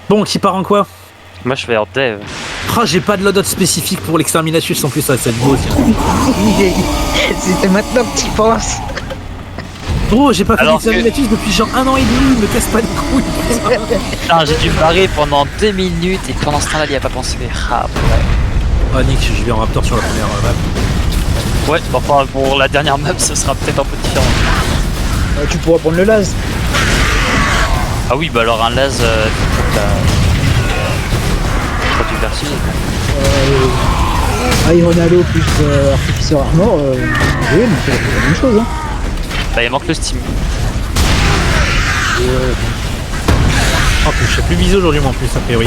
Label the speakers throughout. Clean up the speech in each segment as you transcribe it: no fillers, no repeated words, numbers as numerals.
Speaker 1: Bon, qui part en quoi?
Speaker 2: Moi je vais en dev.
Speaker 1: Oh, j'ai pas de loadout spécifique pour l'exterminatus en plus, ça va être beau, tiens.
Speaker 3: C'était maintenant que tu penses.
Speaker 1: Oh, j'ai pas fait
Speaker 2: Alors que-
Speaker 1: l'exterminatus depuis genre 1 an et demi, me casse pas les couilles.
Speaker 2: Putain, j'ai dû barrer pendant 2 minutes et pendant ce temps-là, il y a pas pensé. Ah, ouais.
Speaker 1: Oh, Nick, je vais en raptor sur la première map.
Speaker 2: Ouais, enfin pour la dernière map, ce sera peut-être un peu différent.
Speaker 3: Tu pourras prendre le las.
Speaker 2: Ah oui, bah alors un las, quand tu versus.
Speaker 3: Iron Halo plus Artificer Armor, oui, mais c'est la même chose. Hein.
Speaker 2: Bah il manque le Steam.
Speaker 1: En plus, je sais plus viser aujourd'hui, moi en plus, a priori.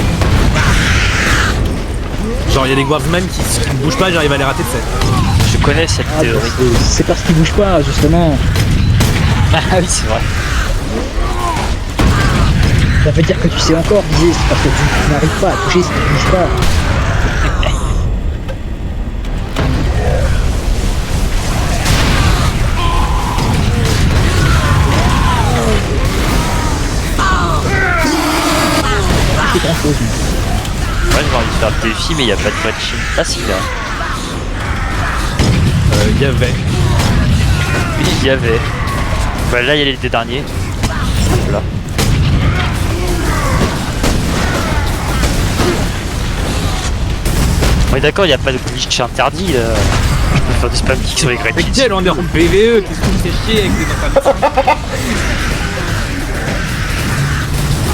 Speaker 1: Genre, il y a des guardsmen qui ne bougent pas, j'arrive à les rater de 7.
Speaker 2: Je connais cette
Speaker 3: Ah,
Speaker 2: théorie.
Speaker 3: bah, c'est parce qu'ils bougent pas, justement.
Speaker 2: Ah oui, c'est vrai.
Speaker 3: Ça veut dire que tu sais encore viser, c'est parce que tu n'arrives pas à toucher si tu bouges pas. C'est grand chose.
Speaker 2: Ouais, j'ai envie de faire le défi, mais il n'y a pas de patching. Ah si, là.
Speaker 1: Il y avait.
Speaker 2: Oui, il y avait. Bah là, il y a les derniers. Voilà. Oui, d'accord, il n'y a pas de glitch interdit là. Je peux faire du spam kick sur les great
Speaker 1: Mais
Speaker 2: hits.
Speaker 1: quel on est en PVE, qu'est-ce qu'on me fait chier avec des enfants.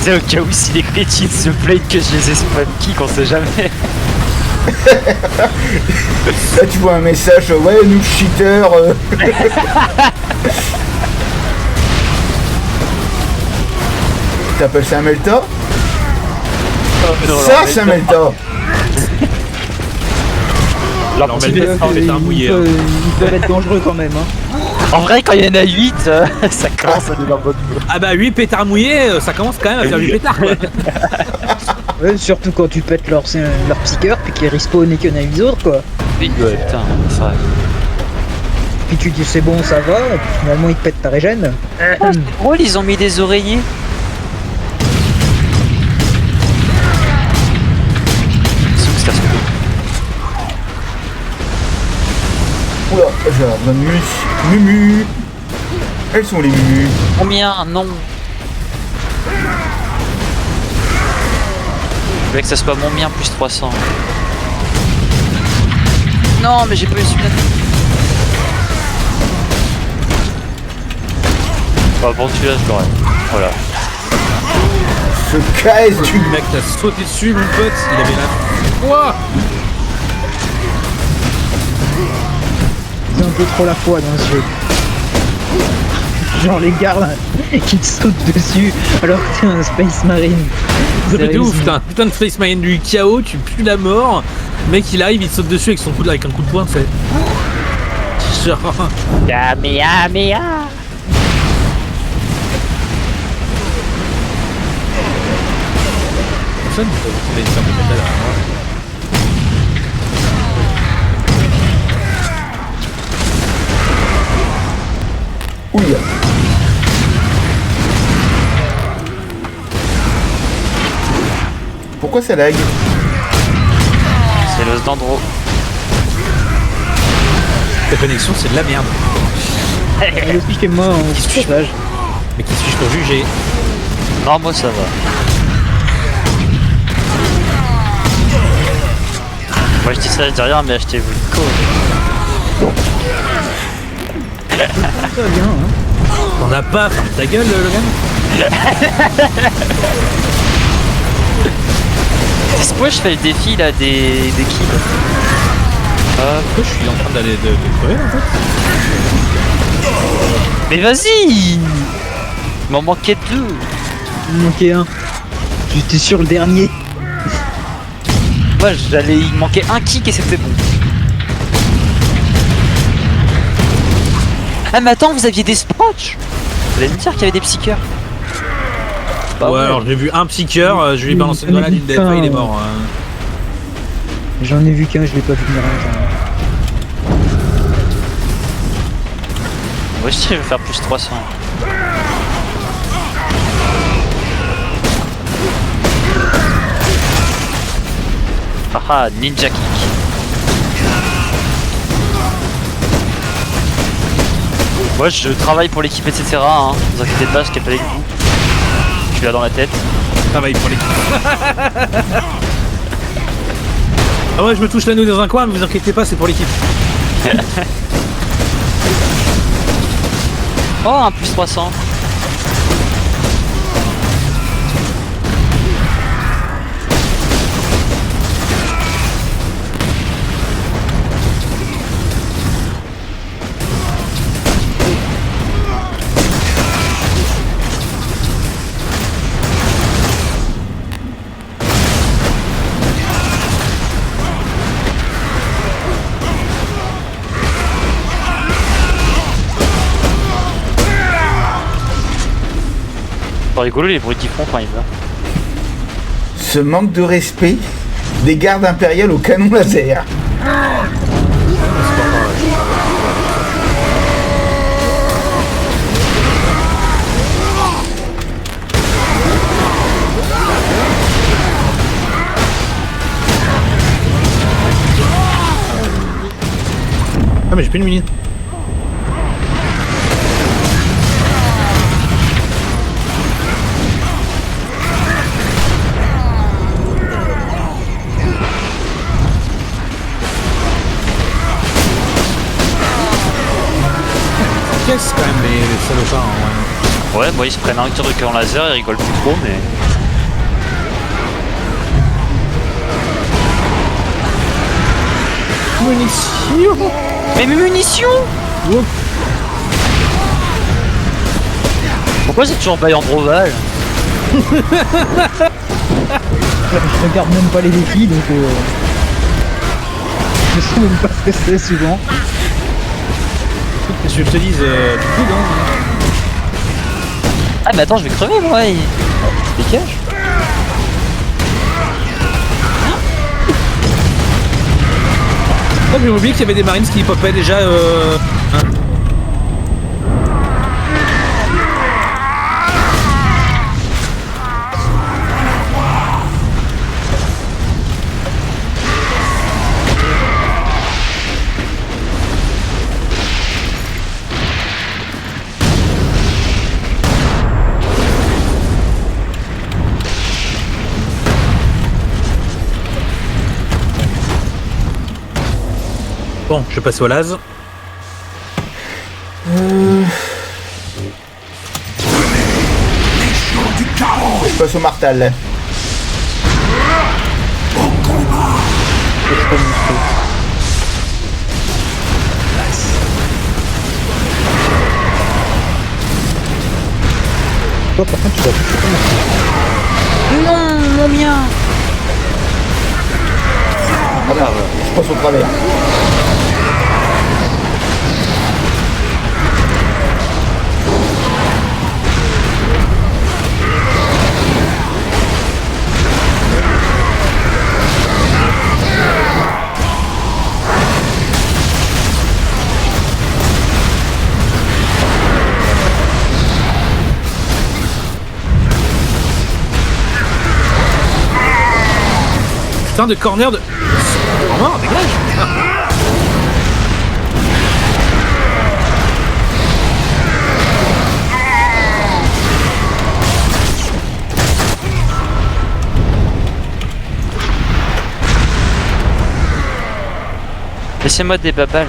Speaker 2: Tu sais, au cas où si les great hits se plaignent que je les ai spam kick, on sait jamais.
Speaker 4: Là tu vois un message, ouais nous cheater. T'appelles ça un Melta? Ça c'est un Melta.
Speaker 1: Alors, mais le test, c'est un mouillé. Hein.
Speaker 3: Ils peuvent être dangereux quand même. Hein.
Speaker 2: En vrai, quand il y en a 8, ça commence à devenir bonne.
Speaker 1: Ah bah 8 pétards mouillés, ça commence quand même à faire 8 pétards quoi.
Speaker 3: Ouais, surtout quand tu pètes leur psycheur, puis qu'ils respawn et qu'il y en a 8 autres quoi.
Speaker 2: Oui, ouais, putain, c'est vrai.
Speaker 3: Puis tu dis c'est bon, ça va, et puis finalement ils te pètent ta régène.
Speaker 2: Oh, c'est drôle, ils ont mis des oreillers. C'est ce que
Speaker 4: Oula, j'ai la Mumu. Elles sont les Mumu.
Speaker 2: Combien? Non. Je voulais que ça soit mon mien plus 300. Non, mais j'ai pas eu celui-là. Bah bon, celui-là, je l'aurais. Voilà.
Speaker 4: Ce caisse du
Speaker 1: Le mec t'a sauté dessus mon pote, il avait la... Ouah.
Speaker 3: C'est un peu trop la foi dans ce jeu. Genre les gardes qui te sautent dessus alors que t'es un Space Marine.
Speaker 1: C'est de ouf,
Speaker 3: Sérieusement.
Speaker 1: putain de Space Marine du chaos, tu pues la mort. Le mec il arrive, il te saute dessus avec son coup de, avec un coup de poing, tu sais. Genre...
Speaker 2: Kamehameha.
Speaker 1: Personne ne peut trouver une sorte de métal derrière moi.
Speaker 4: Ouille. Pourquoi ça lag?
Speaker 2: C'est l'os d'Andro.
Speaker 1: Ta connexion c'est de la merde.
Speaker 3: Et aussi que moi en sauvetage.
Speaker 1: Mais qui suis-je pour juger?
Speaker 2: Non, moi ça va. Moi je dis ça, je dis rien, mais achetez-vous une code.
Speaker 3: Ça va bien, hein.
Speaker 1: T'en as pas, ferme ta gueule Logan.
Speaker 2: C'est pourquoi je fais le défi là des kills.
Speaker 1: Pourquoi je suis en train d'aller de crever en fait?
Speaker 2: Mais vas-y! Il m'en manquait 2.
Speaker 3: Il manquait un. J'étais sur le dernier.
Speaker 2: Moi j'allais. Il manquait un kick et c'était bon. Ah mais attends, vous aviez des Sproch! Vous allez me dire qu'il y avait des psycheurs. Bah
Speaker 1: Ouais, alors j'ai vu un psycheur, je lui ai balancé une grenade, une DF, il est mort. Hein.
Speaker 3: J'en ai vu qu'un, je l'ai pas vu venir.
Speaker 2: Moi je vais faire plus 300. Haha, ninja kick. Moi je travaille pour l'équipe etc. Hein. Vous inquiétez pas, je capte avec vous. Je suis là dans la tête.
Speaker 1: Travaille pour l'équipe. Ah ouais, je me touche l'anneau dans un coin, mais vous inquiétez pas, c'est pour l'équipe.
Speaker 2: Oh, un plus 300. C'est rigolo les bruits qu'ils font quand ils meurent.
Speaker 4: Ce manque de respect des gardes impériales au canon laser.
Speaker 1: Ah mais j'ai plus une minute. Qu'est-ce quand même les salopards hein,
Speaker 2: Ouais, moi ils se prennent un tir de canon laser, ils rigolent plus trop, mais.
Speaker 1: ouais. Munitions.
Speaker 2: Mais mes munitions!
Speaker 1: Oh.
Speaker 2: Pourquoi c'est toujours Bayern Droval?
Speaker 3: Je regarde même pas les défis donc je sais même pas ce que c'est souvent.
Speaker 1: Qu'est-ce que je te dise du coup non.
Speaker 2: Ah mais attends, je vais crever moi! Dégage!
Speaker 1: Oh j'ai oublié qu'il y avait des marines qui popaient déjà hein. Bon, je passe au las.
Speaker 4: Je passe au Martal.
Speaker 3: Toi par contre tu vas toucher comment?
Speaker 2: Non, mon mien!
Speaker 4: Ah merde, je passe au travers.
Speaker 1: Putain de corner de. Oh non, dégage.
Speaker 2: Laissez-moi des babales.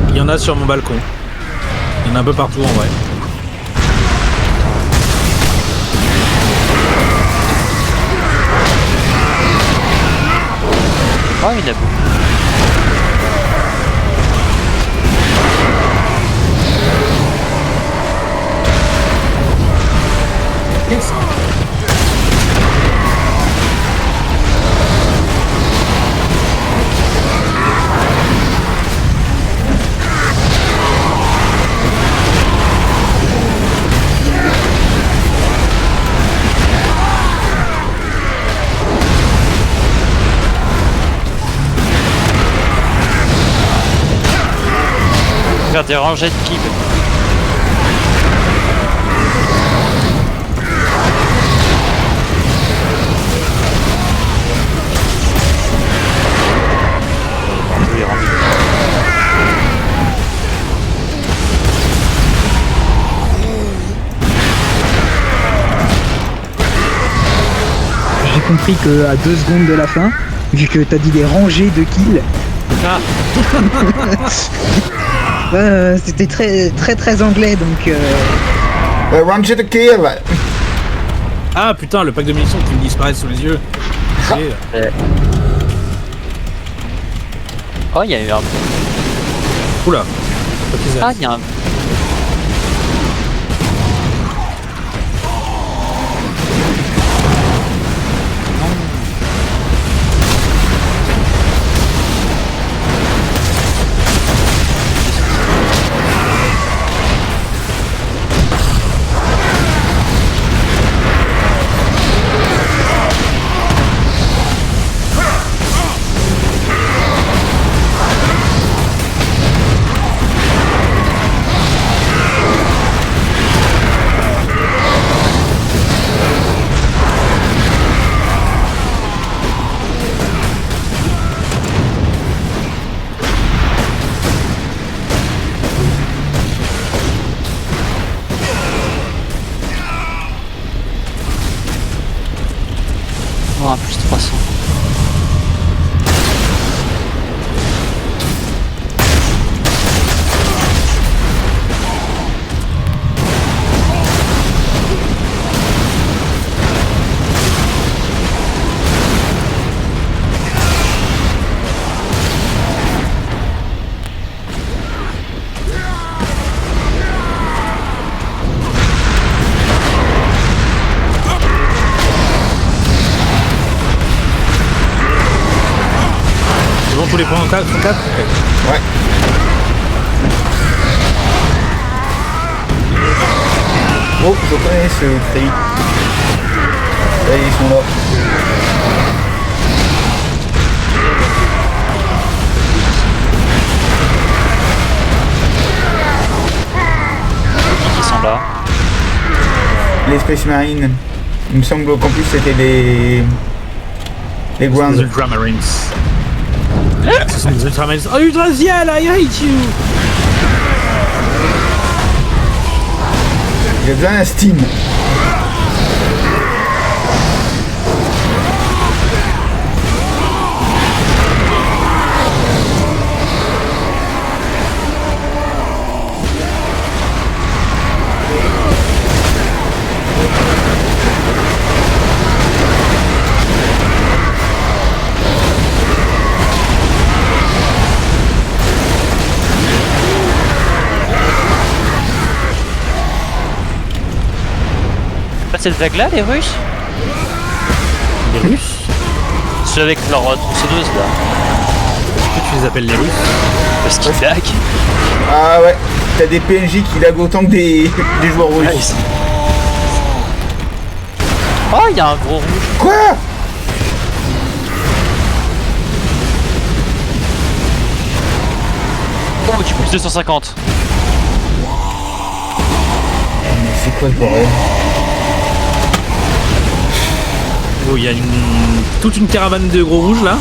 Speaker 1: Il y en a sur mon balcon. Il y en a un peu partout en vrai.
Speaker 2: Oh, il a beau.
Speaker 1: Qu'est-ce que
Speaker 2: Faire des rangées de pibes.
Speaker 3: compris qu'à 2 secondes de la fin, vu que t'as dit des rangées de kills.
Speaker 1: Ah,
Speaker 3: C'était très anglais, donc
Speaker 4: Ranger the kill.
Speaker 1: ah putain, le pack de munitions qui me disparaît sous les yeux. Et,
Speaker 2: Oh, il y a eu un.
Speaker 1: oula. Pas qu'ils aient-
Speaker 2: Ah, il y a un. Oh, plus 300.
Speaker 1: C'est bon, tous les points en 4 sont 4.
Speaker 4: Ouais. Oh, je connais ce cri. Là, ils sont là.
Speaker 2: Qui sont là.
Speaker 4: Les Space Marines. Il me semble qu'en plus c'était les
Speaker 1: Les
Speaker 4: Ground.
Speaker 1: Ultramarines. Ce sont des Ultramarines. Oh, Ultraziel, I hate you!
Speaker 4: J'ai besoin d'un Steam.
Speaker 2: Pas cette vague-là, les Russes?
Speaker 1: Les Russes?
Speaker 2: Ceux avec leur trousseuse là.
Speaker 1: Pourquoi tu les appelles les Russes?
Speaker 2: Parce qu'ils lag.
Speaker 4: Ah ouais, t'as des PNJ qui lag autant que des joueurs russes.
Speaker 2: Oh, il y a un gros rouge.
Speaker 4: Quoi?
Speaker 2: Oh, tu plus 250.
Speaker 4: Mais c'est quoi ce bordel?
Speaker 1: Oh, il y a toute une caravane de gros rouges là.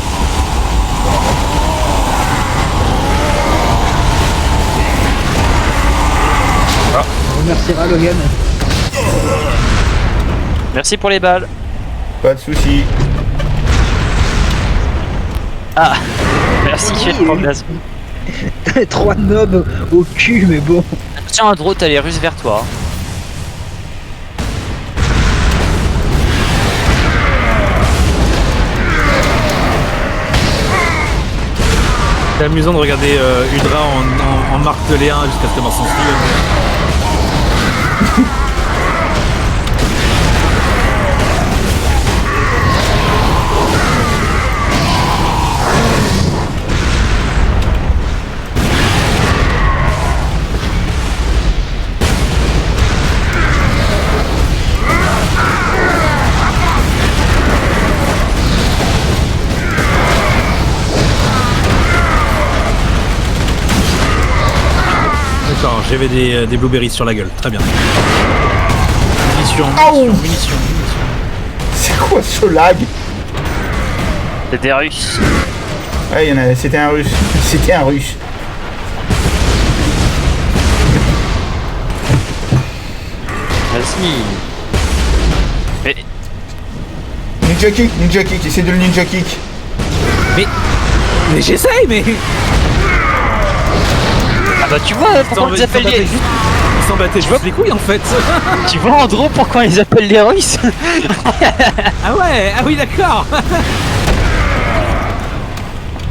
Speaker 3: on remerciera Logan.
Speaker 2: Merci pour les balles.
Speaker 4: Pas de soucis.
Speaker 2: Ah, merci,
Speaker 3: Oui,
Speaker 2: j'ai le fantasme.
Speaker 3: 3 nobs au cul, mais bon.
Speaker 2: Tiens, Andro, t'as les Russes vers toi.
Speaker 1: C'est amusant de regarder Udra en marque de Léa jusqu'à ce que Marsan suive. D'accord, j'avais des blueberries sur la gueule, très bien. Munitions, munitions.
Speaker 4: C'est quoi ce lag?
Speaker 2: C'est des Russes.
Speaker 4: Ouais, il y en a, c'était un russe. C'était un russe.
Speaker 2: Vas-y. Mais
Speaker 4: Ninja ninja kick, essaie de le ninja kick.
Speaker 1: Mais j'essaye, mais.
Speaker 2: Ah bah tu vois pourquoi on les appelle les...
Speaker 1: Ils s'en battaient juste les couilles en fait.
Speaker 2: Tu vois Andro pourquoi on les appelle les Russes?
Speaker 1: Ah ouais, ah oui d'accord.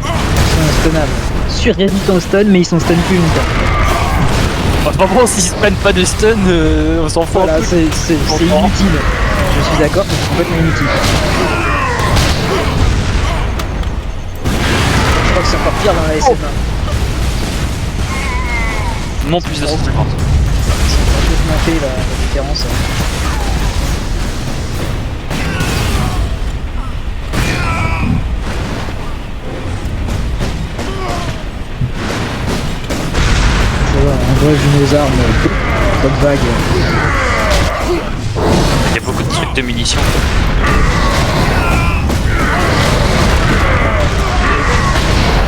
Speaker 3: Ils sont instunnables. Sur-résistants au stun, mais ils sont stun plus longtemps.
Speaker 2: Enfin bon, s'ils se prennent pas de stun, on s'en fout.
Speaker 3: Voilà,
Speaker 2: un peu.
Speaker 3: c'est inutile. Je suis d'accord, c'est complètement inutile. Je crois que c'est encore pire dans la SMA.
Speaker 2: Non, plus de 150.
Speaker 3: C'est augmenté la différence. Ça va, on voit vu nos armes, pas de vague.
Speaker 2: Il y a beaucoup de trucs de munitions.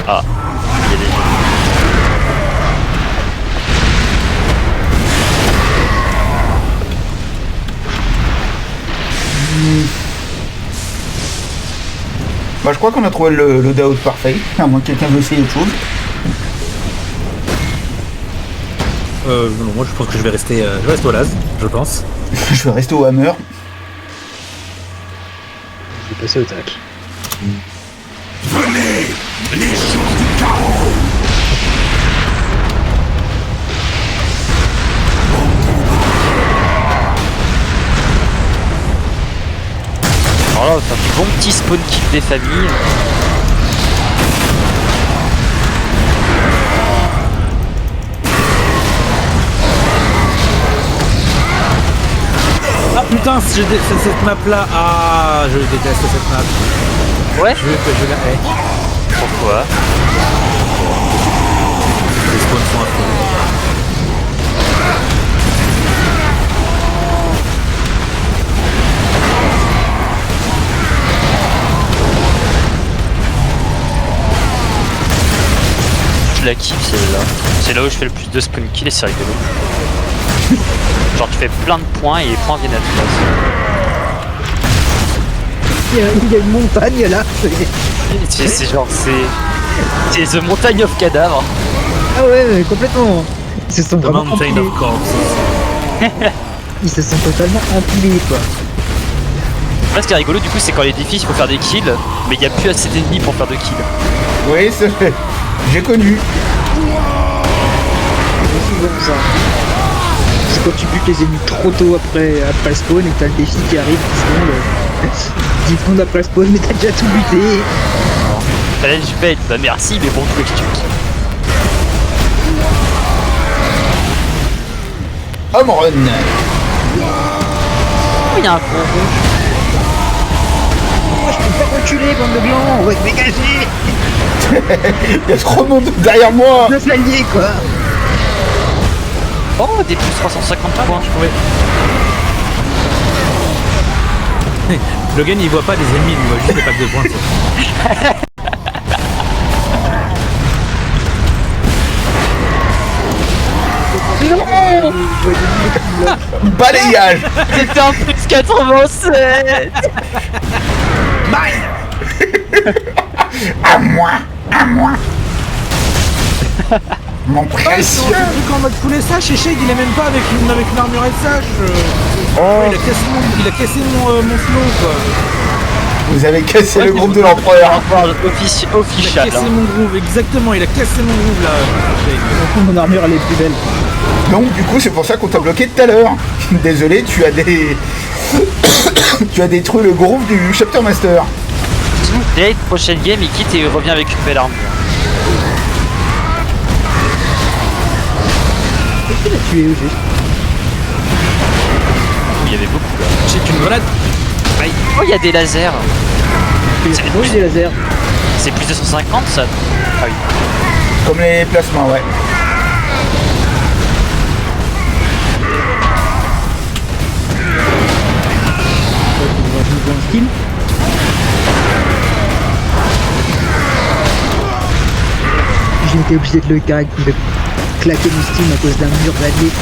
Speaker 2: Ah, il y a des...
Speaker 4: Bah je crois qu'on a trouvé le loadout parfait, à moins que quelqu'un veut essayer autre chose.
Speaker 1: Non, moi je pense que je vais rester au las, je pense.
Speaker 4: Je vais rester au hammer.
Speaker 3: Je vais passer au tac.
Speaker 2: Alors là, on va faire du bon petit spawn kill des familles.
Speaker 1: Ah putain, si je déteste cette map là. Ah, je déteste cette map.
Speaker 2: Ouais.
Speaker 1: Je la hais.
Speaker 2: Pourquoi?
Speaker 1: Les spawns sont affreux.
Speaker 2: Je la kiffe celle-là. C'est là où je fais le plus de spawn kill et c'est rigolo. Genre tu fais plein de points et les points viennent à ta place.
Speaker 3: Il y a une montagne là.
Speaker 2: C'est genre c'est The Montagne of Cadavres.
Speaker 3: Ah ouais, mais complètement. Ils se sont
Speaker 1: The
Speaker 3: vraiment
Speaker 1: Mountain
Speaker 3: empilés.
Speaker 1: of Corpses.
Speaker 3: Ils se sont totalement empilés quoi.
Speaker 2: Là ce qui est rigolo du coup c'est quand les défis il faut faire des kills mais il n'y a plus assez d'ennemis pour faire de kills.
Speaker 4: Oui, j'ai connu.
Speaker 3: C'est souvent ça. C'est quand tu butes les ennemis trop tôt après le spawn et que t'as le défi qui arrive 10 secondes après le spawn mais t'as déjà tout buté.
Speaker 2: Fallait que je bête, bah merci mais bon tout que je tue.
Speaker 4: Home run.
Speaker 2: Oh il y a un con rouge.
Speaker 3: Moi je peux pas reculer bande de blancs, on va te dégager.
Speaker 4: Il y a trop de monde derrière moi.
Speaker 3: 9 alliés quoi.
Speaker 2: Oh des plus 350 points.
Speaker 1: Logan il voit pas des ennemis, il voit juste les packs de points. tu sais.
Speaker 4: Balayage.
Speaker 2: C'était un plus 87.
Speaker 4: À moi. Mon précieux.
Speaker 1: En mode poulet sage, et Shade il est même pas avec une armure sage.
Speaker 4: Oh,
Speaker 1: Il a cassé mon flow quoi.
Speaker 4: vous avez cassé
Speaker 1: Ouais,
Speaker 4: le groupe de
Speaker 2: On
Speaker 4: l'empereur.
Speaker 2: parle
Speaker 1: Il a
Speaker 2: official.
Speaker 1: cassé mon groove, exactement, il a cassé mon groove là. Shade.
Speaker 3: Mon armure elle est plus belle.
Speaker 4: Donc du coup c'est pour ça qu'on t'a bloqué tout à l'heure. Désolé, tu as tu as détruit le groove du Chapter Master.
Speaker 2: Dès prochaine game il quitte et il revient avec une belle arme.
Speaker 3: Qu'est-ce qu'il a tué au juste?
Speaker 2: Il y avait beaucoup là.
Speaker 1: J'ai une grenade. Aïe.
Speaker 2: Oh il y a des lasers.
Speaker 3: C'est moi des lasers.
Speaker 2: C'est plus de 150 ça. Ah oui.
Speaker 4: Comme les plasmas, ouais.
Speaker 3: On va jouer un skill. J'ai été obligé de claquer mon steam à cause d'un mur d'alliés.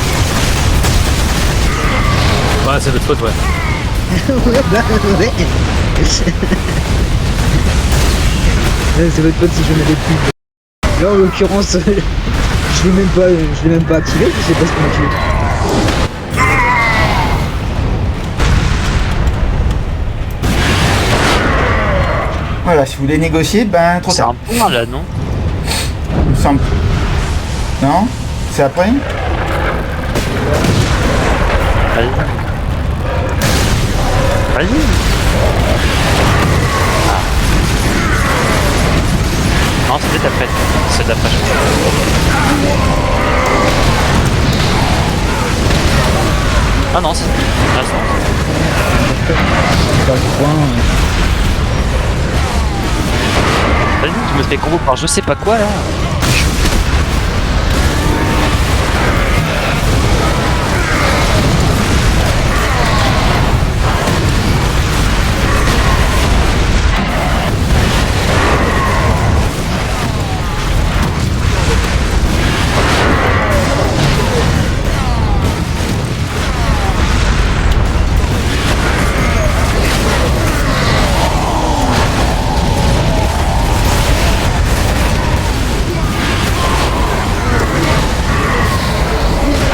Speaker 1: Ouais, c'est notre faute, ouais.
Speaker 3: Ouais, bah, ouais. C'est votre pote si je n'avais plus. Là, en l'occurrence, je l'ai même pas activé, je sais pas ce qu'on a tué.
Speaker 4: Voilà, si vous voulez négocier, ben trop
Speaker 2: C'est
Speaker 4: tard.
Speaker 2: un point là, non?
Speaker 4: Il me semble. Non? C'est après?
Speaker 2: Vas-y. Vas-y. Ah. Non, c'est peut-être après. C'est d'après, je crois. Ah non, c'est... Ah,
Speaker 3: Dans le coin,
Speaker 2: vas-y, tu me fais combo par je sais pas quoi là.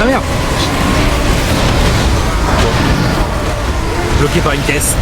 Speaker 1: Ah merde. Bloqué par une caisse.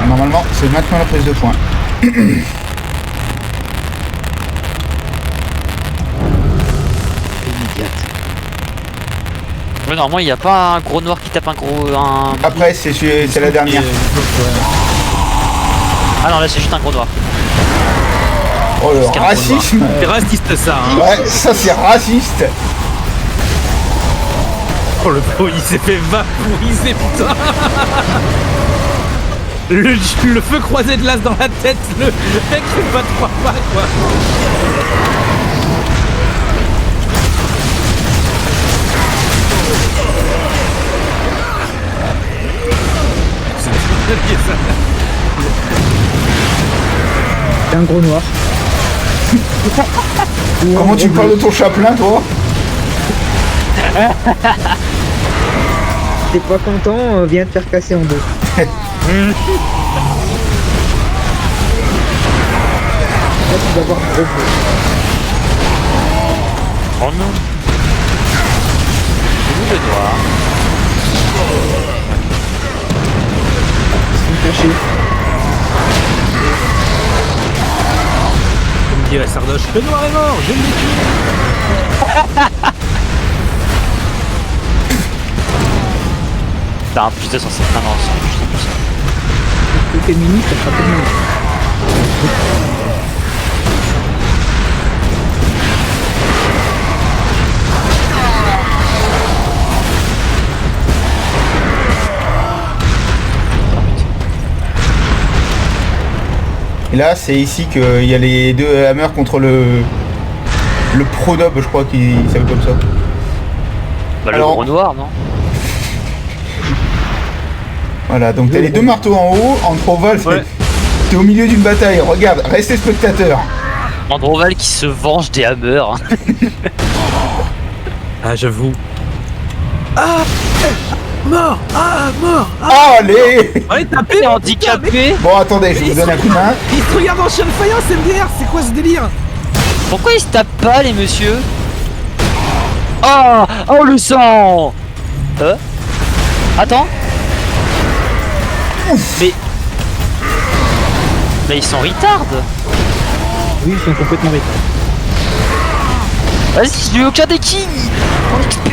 Speaker 4: Normalement, c'est maintenant la prise de points.
Speaker 2: Ouais, normalement, il n'y a pas un gros noir qui tape un gros.
Speaker 4: Après, c'est la dernière.
Speaker 2: Ah non, là c'est juste un gros noir.
Speaker 4: Oh le
Speaker 2: Parce qu'un
Speaker 4: racisme!
Speaker 1: C'est raciste ça, hein.
Speaker 4: Ouais, ça c'est raciste!
Speaker 1: Oh le pro, il s'est fait vaporiser, putain. Le feu croisé de l'as dans la tête, le mec fait pas 3 pas quoi. C'est ça.
Speaker 3: c'est un gros noir.
Speaker 4: Comment tu parles de ton chaplain, toi?
Speaker 3: T'es pas content, viens te faire casser en deux. Là, tu vas voir un gros feu.
Speaker 2: Oh non. C'est où le noir?
Speaker 3: Ils sont cachés.
Speaker 1: Comme dirait Sardoche, le noir est mort, je l'ai tué.
Speaker 2: T'as un plus de 107. Ah non, c'est un plus de 107.
Speaker 3: Le féministe, ça sera tellement.
Speaker 4: Et là, c'est ici qu'il y a les deux hammers contre le Pronob, je crois qu'il s'appelle comme ça.
Speaker 2: Bah,
Speaker 4: Alors-
Speaker 2: le gros noir, non?
Speaker 4: Voilà, donc t'as les deux marteaux en haut, Androval,
Speaker 1: Ouais.
Speaker 4: t'es au milieu d'une bataille, regarde, restez spectateur.
Speaker 2: Androval qui se venge des hammers.
Speaker 1: Ah j'avoue. Ah mort. Ah mort.
Speaker 4: Allez!
Speaker 1: Allez tapez.
Speaker 2: T'es handicapé.
Speaker 4: Bon, attendez, je vous donne un coup de main.
Speaker 1: Il se regarde en chien de faïence MDR, c'est quoi ce délire?
Speaker 2: Pourquoi ils se tapent pas, les messieurs? Oh, oh le sang. Attends. Mais ils sont retards.
Speaker 3: Oui, ils sont complètement réparés.
Speaker 2: Vas-y, j'ai eu aucun des kills. En XP.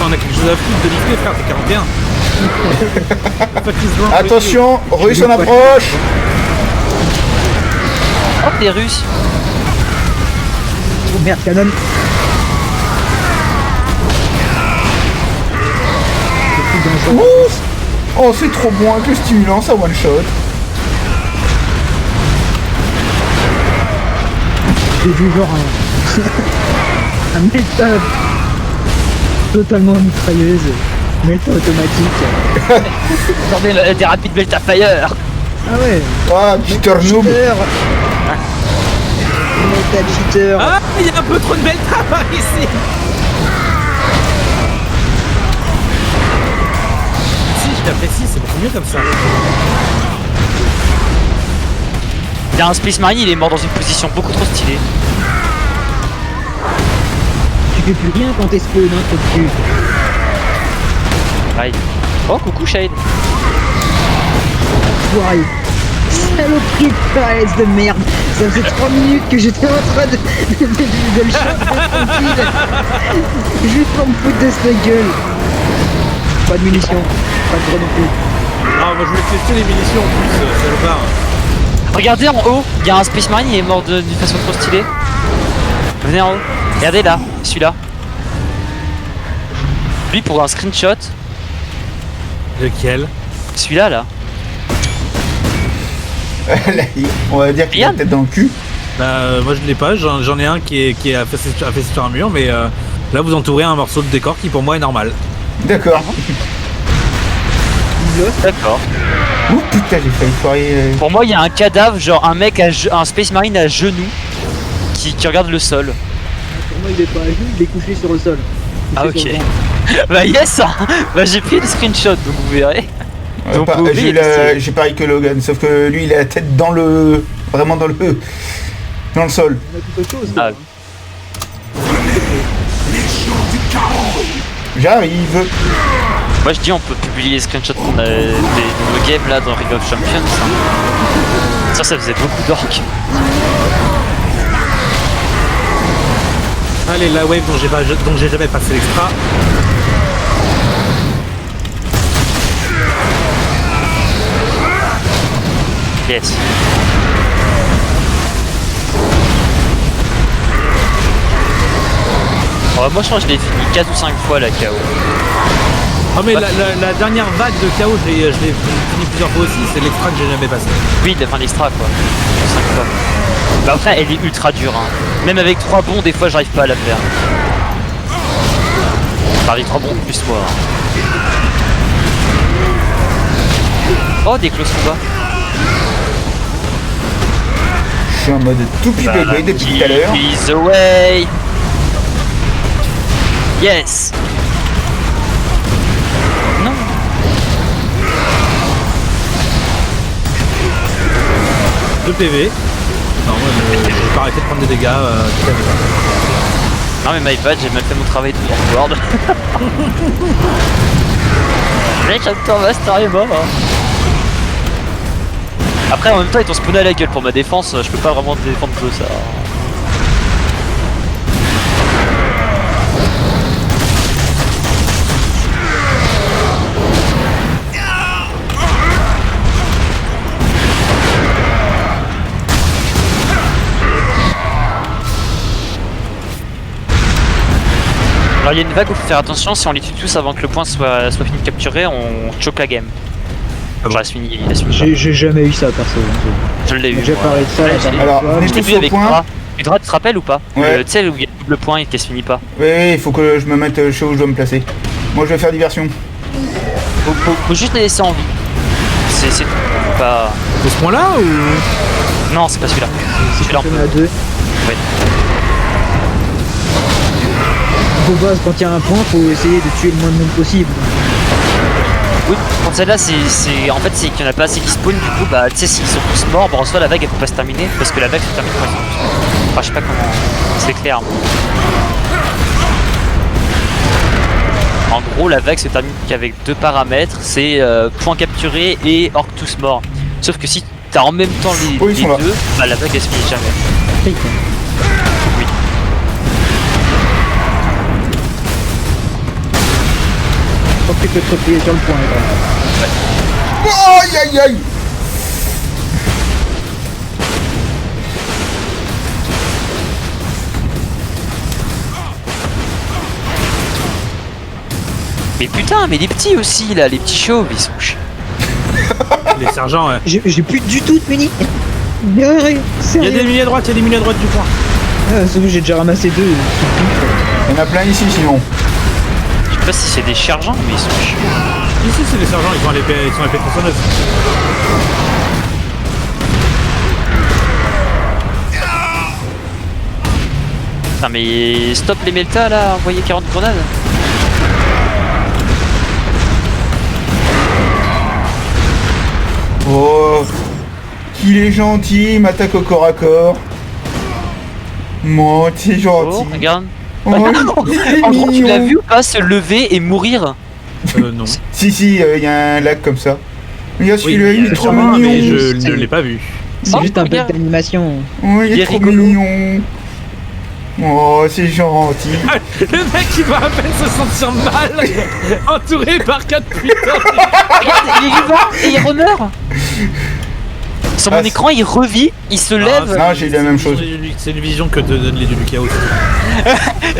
Speaker 1: On a quelque chose à foutre de l'XP frère, c'est 41. Fuck is wrong with
Speaker 4: Attention, Russe en approche.
Speaker 2: Oh, des Russes.
Speaker 3: Oh merde, canon.
Speaker 4: Ouf. Oh, c'est trop bon avec le stimulant, ça one shot.
Speaker 3: J'ai vu genre un méta totalement mitrailleuse, méta automatique.
Speaker 2: Attendez, des rapides Delta Fire.
Speaker 3: Ah ouais,
Speaker 4: Ah, cheater noob.
Speaker 3: cheater. Méta cheater.
Speaker 1: Ah, il y a un peu trop de Belta par ici. Si, je t'apprécie, c'est beaucoup mieux comme ça.
Speaker 2: Il y a un Space Marine, il est mort dans une position beaucoup trop stylée.
Speaker 3: Tu fais plus rien quand t'es spawn, hein, trop de cul.
Speaker 2: Ouais. Oh, coucou Shade.
Speaker 3: Enfoiré. Saloperie de paraisse de merde. Ça faisait 3 minutes que j'étais en train de le choper tranquille. Juste pour me foutre de sa gueule. Pas de munitions, pas de grenades non plus.
Speaker 1: Ah, moi je voulais tester les munitions en plus, salopard.
Speaker 2: Regardez en haut, il y a un Space Marine, il est mort d'une façon trop stylée. Venez en haut. Regardez là, celui-là. Lui pour un screenshot,
Speaker 1: Lequel?
Speaker 2: celui-là là.
Speaker 4: Là, on va dire qu'il a la tête dans le cul.
Speaker 1: Bah, moi je l'ai pas, j'en ai un qui est affaissé sur un mur, mais là vous entourez un morceau de décor qui pour moi est normal.
Speaker 4: D'accord.
Speaker 2: D'accord.
Speaker 4: Ouh putain, j'ai failli foirer.
Speaker 2: Pour moi, il y a un cadavre, genre un mec, un Space Marine à genoux qui regarde le sol.
Speaker 3: Pour moi il est pas à genoux, il est couché sur le sol.
Speaker 2: Ah,
Speaker 3: Couché
Speaker 2: ok.
Speaker 3: sur le ventre.
Speaker 2: Bah yes, bah j'ai pris le screenshot, donc vous verrez. Donc, oui,
Speaker 4: J'ai pareil que Logan, sauf que lui il a la tête dans le. Vraiment dans le sol.
Speaker 3: On a tout autre chose.
Speaker 2: Ah.
Speaker 4: J'arrive.
Speaker 2: Moi je dis on peut publier les screenshots qu'on a des nouveaux games là dans League of Champions. Hein. Ça faisait beaucoup d'orques.
Speaker 1: Allez, la wave dont j'ai jamais passé l'extra.
Speaker 2: Yes. Oh, moi je crois que je l'ai fini 4 ou 5 fois la KO.
Speaker 1: Ah mais la dernière vague de KO, je l'ai fini plusieurs fois aussi, c'est l'extra que j'ai jamais passé.
Speaker 2: Oui, la fin d'extra quoi. 5 fois. Bah après elle est ultra dure hein. Même avec 3 bons des fois j'arrive pas à la faire. Enfin avec 3 bons plus moi. Hein. Oh des close combats.
Speaker 4: Je suis en mode toupie bébé depuis tout à l'heure.
Speaker 2: He's away. Yes. Non.
Speaker 1: 2 PV. Non, moi j'ai pas arrêté de prendre des dégâts tout à l'heure.
Speaker 2: Non mais my bad, j'ai mal fait mon travail de forward. Mec, Raptor Master est mort. Hein. Après en même temps ils t'ont spawné à la gueule pour ma défense, je peux pas vraiment te défendre de ça. Alors il y a une vague où il faut faire attention, si on les tue tous avant que le point soit fini de capturer, on choque la game. Genre il se finit pas.
Speaker 3: J'ai jamais eu ça perso.
Speaker 2: Je l'ai eu.
Speaker 3: J'ai
Speaker 2: moi.
Speaker 3: parlé de ça la
Speaker 2: Ouais,
Speaker 3: dernière
Speaker 4: Alors,
Speaker 3: fois.
Speaker 4: on est
Speaker 2: Je l'ai
Speaker 4: tous
Speaker 2: vu
Speaker 4: au
Speaker 2: avec
Speaker 4: point.
Speaker 2: Udra. Udra, tu te rappelles ou pas?
Speaker 4: Ouais.
Speaker 2: Tu sais où il y a le point et qui se finit pas.
Speaker 4: Oui, il faut que je me mette chez où je dois me placer. Moi je vais faire diversion.
Speaker 2: Faut juste les laisser en vie. C'est tout. Faut pas.
Speaker 1: De ce point-là ou...
Speaker 2: Non, c'est pas celui-là.
Speaker 3: Si
Speaker 2: Celui-là.
Speaker 3: tu à 2.
Speaker 2: Ouais.
Speaker 3: De base, quand il y a un point, faut essayer de tuer le moins de monde possible.
Speaker 2: Oui, quand celle-là, en fait, c'est qu'il y en a pas assez qui spawn. Du coup, bah, tu sais, s'ils sont tous morts, bah, en soi, la vague elle peut pas se terminer parce que la vague se termine quand ils sont tous morts. Enfin, je sais pas comment. C'est clair. En gros, la vague se termine qu'avec 2 paramètres, c'est point capturé et orc tous morts. Sauf que si t'as en même temps les,
Speaker 4: Oh, ils sont là.
Speaker 2: deux, bah la vague elle se finit jamais.
Speaker 3: Fric.
Speaker 2: Oui.
Speaker 3: Je crois que tu peux te replier sur le point. Là.
Speaker 4: Aïe aïe aïe.
Speaker 2: Mais putain, mais les petits aussi là, les petits chauves, ils sont chiants.
Speaker 1: Les sergents, ouais.
Speaker 3: J'ai plus du tout de mini.
Speaker 1: Il y a des milliers à droite, il y a des milliers à droite du coin.
Speaker 3: Sauf que j'ai déjà ramassé 2.
Speaker 4: Il y en a plein ici sinon.
Speaker 2: Je sais pas si c'est des sergents, mais ils sont chiants.
Speaker 1: Ici, c'est des sergents, ils sont à l'épée tronçonneuse.
Speaker 2: Putain, mais stop les meltas là, envoyez 40 grenades.
Speaker 4: Oh, qu'il est gentil, il m'attaque au corps à corps. Moi, c'est
Speaker 2: Oh,
Speaker 4: gentil.
Speaker 2: regarde.
Speaker 4: Oh, il est
Speaker 2: En gros, tu l'as
Speaker 4: mignon.
Speaker 2: vu ou pas se lever et mourir?
Speaker 1: Non.
Speaker 4: Si, il y a un lac comme ça. Regarde
Speaker 1: Oui,
Speaker 4: celui-là, il est trop
Speaker 1: sûrement, mais
Speaker 4: mignon.
Speaker 1: je ne l'ai pas vu.
Speaker 3: C'est
Speaker 2: Oh,
Speaker 3: juste un bug
Speaker 2: regarde.
Speaker 3: d'animation.
Speaker 4: Oh, il
Speaker 2: Il
Speaker 4: est
Speaker 2: est
Speaker 4: trop
Speaker 2: rigolo.
Speaker 4: mignon. Oh, c'est gentil.
Speaker 1: Le mec, il va à peine se sentir mal, entouré par 4 putains.
Speaker 2: Regarde, il est vivant et il remeurt. Sur mon
Speaker 4: Ah,
Speaker 2: écran, il revit, il se lève.
Speaker 4: Non, j'ai eu la même chose.
Speaker 1: C'est une vision que te donnent les dieux du chaos.